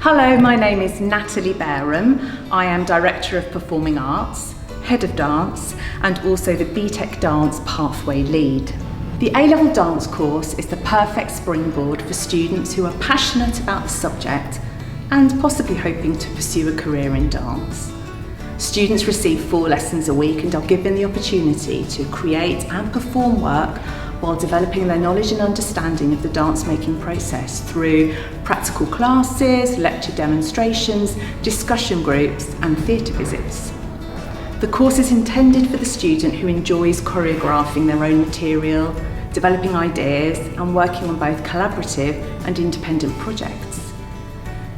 Hello, my name is Natalie Bareham. I am Director of Performing Arts, Head of Dance, and also the BTEC Dance Pathway Lead. The A-level dance course is the perfect springboard for students who are passionate about the subject and possibly hoping to pursue a career in dance. Students receive 4 lessons a week and are given the opportunity to create and perform work while developing their knowledge and understanding of the dance-making process through practical classes, lecture demonstrations, discussion groups and theatre visits. The course is intended for the student who enjoys choreographing their own material, developing ideas and working on both collaborative and independent projects.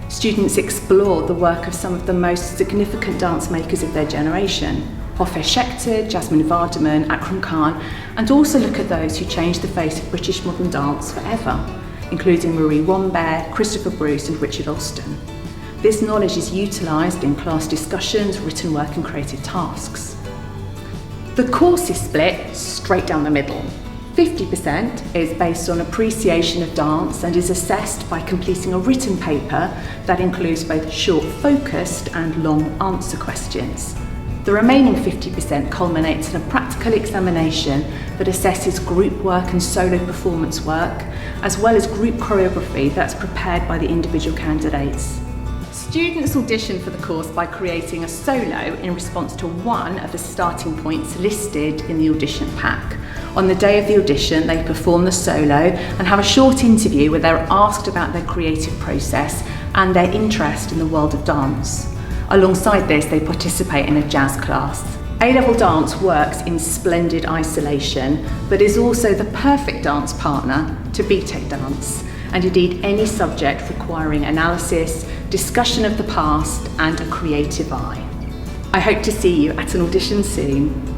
Students explore the work of some of the most significant dance makers of their generation, Hoffe Schechter, Jasmine Vardaman, Akram Khan, and also look at those who changed the face of British modern dance forever, including Marie Wombear, Christopher Bruce and Richard Alston. This knowledge is utilised in class discussions, written work and creative tasks. The course is split straight down the middle. 50% is based on appreciation of dance and is assessed by completing a written paper that includes both short focused and long answer questions. The remaining 50% culminates in a practical examination that assesses group work and solo performance work, as well as group choreography that's prepared by the individual candidates. Students audition for the course by creating a solo in response to one of the starting points listed in the audition pack. On the day of the audition, they perform the solo and have a short interview where they're asked about their creative process and their interest in the world of dance. Alongside this, they participate in a jazz class. A-level dance works in splendid isolation, but is also the perfect dance partner to BTEC dance, and indeed any subject requiring analysis, discussion of the past, and a creative eye. I hope to see you at an audition soon.